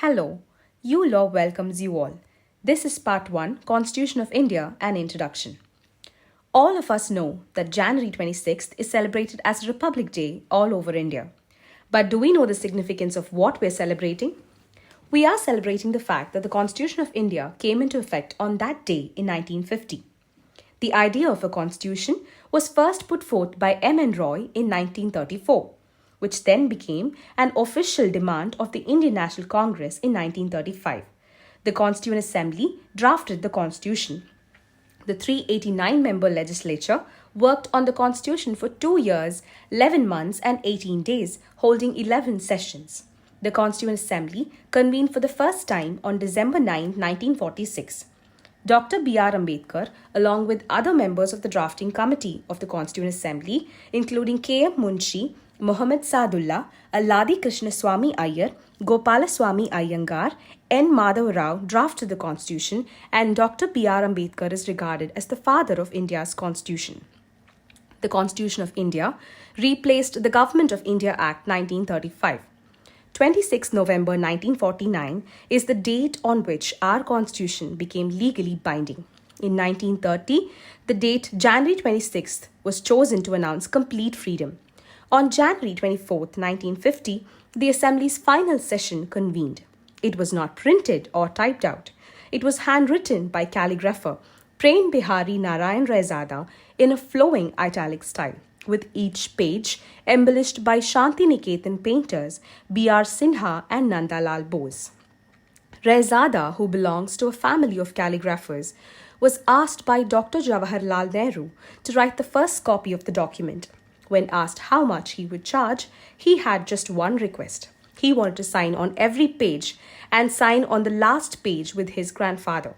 Hello, ULaw welcomes you all. This is Part 1, Constitution of India, an Introduction. All of us know that January 26th is celebrated as Republic Day all over India. But do we know the significance of what we're celebrating? We are celebrating the fact that the Constitution of India came into effect on that day in 1950. The idea of a constitution was first put forth by M.N. Roy in 1934, which then became an official demand of the Indian National Congress in 1935. The Constituent Assembly drafted the Constitution. The 389-member legislature worked on the Constitution for 2 years, 11 months and 18 days, holding 11 sessions. The Constituent Assembly convened for the first time on December 9, 1946. Dr. B.R. Ambedkar, along with other members of the drafting committee of the Constituent Assembly, including K.M. Munshi, Muhammad Sadullah, Alladi Krishnaswamy Iyer, Gopalaswamy Iyengar, N. Madhav Rao drafted the constitution, and Dr. B.R. Ambedkar is regarded as the father of India's constitution. The Constitution of India replaced the Government of India Act 1935. 26 November 1949 is the date on which our constitution became legally binding. In 1930, the date January 26th was chosen to announce complete freedom. On January 24, 1950, the Assembly's final session convened. It was not printed or typed out. It was handwritten by calligrapher Prem Bihari Narayan Raizada in a flowing italic style, with each page embellished by Shanti Niketan painters B.R. Sinha and Nandalal Bose. Raizada, who belongs to a family of calligraphers, was asked by Dr. Jawaharlal Nehru to write the first copy of the document. When asked how much he would charge, he had just one request. He wanted to sign on every page and sign on the last page with his grandfather.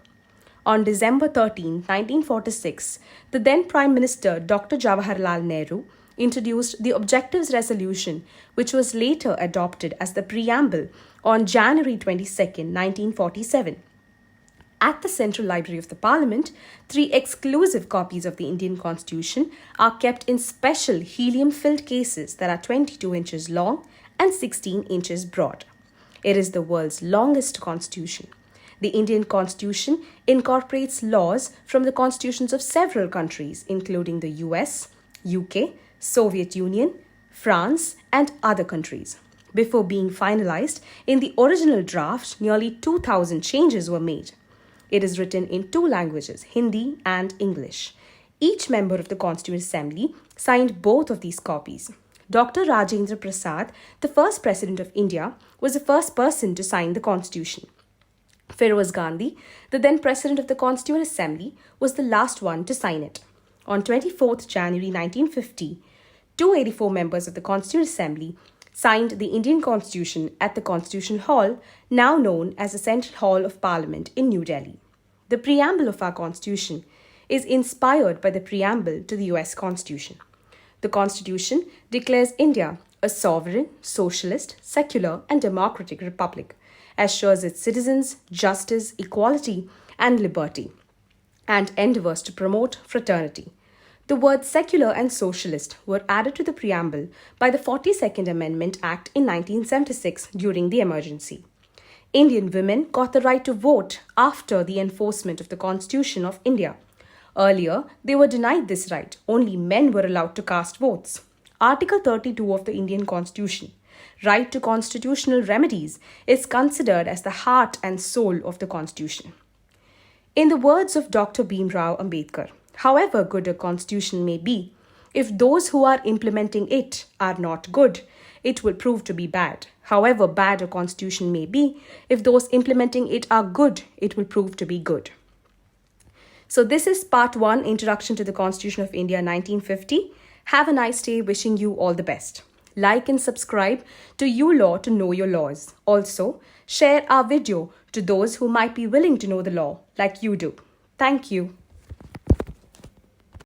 On December 13, 1946, the then Prime Minister Dr. Jawaharlal Nehru introduced the Objectives Resolution, which was later adopted as the preamble on January 22, 1947. At the Central Library of the Parliament, 3 exclusive copies of the Indian Constitution are kept in special helium-filled cases that are 22 inches long and 16 inches broad. It is the world's longest constitution. The Indian Constitution incorporates laws from the constitutions of several countries, including the US, UK, Soviet Union, France, and other countries. Before being finalized, in the original draft, nearly 2,000 changes were made. It is written in 2 languages, Hindi and English. Each member of the Constituent Assembly signed both of these copies. Dr. Rajendra Prasad, the first President of India, was the first person to sign the Constitution. Feroz Gandhi, the then President of the Constituent Assembly, was the last one to sign it. On 24th January 1950, 284 members of the Constituent Assembly signed the Indian Constitution at the Constitution Hall, now known as the Central Hall of Parliament in New Delhi. The preamble of our Constitution is inspired by the preamble to the US Constitution. The Constitution declares India a sovereign, socialist, secular, and democratic republic, assures its citizens justice, equality, and liberty, and endeavors to promote fraternity. The words secular and socialist were added to the preamble by the 42nd Amendment Act in 1976 during the emergency. Indian women got the right to vote after the enforcement of the Constitution of India. Earlier, they were denied this right. Only men were allowed to cast votes. Article 32 of the Indian Constitution, right to constitutional remedies, is considered as the heart and soul of the Constitution. In the words of Dr. Bhimrao Ambedkar, however good a constitution may be, if those who are implementing it are not good, it will prove to be bad. However bad a constitution may be, if those implementing it are good, it will prove to be good. So this is Part 1, Introduction to the Constitution of India 1950. Have a nice day. Wishing you all the best. Like and subscribe to ULaw to know your laws. Also, share our video to those who might be willing to know the law like you do. Thank you.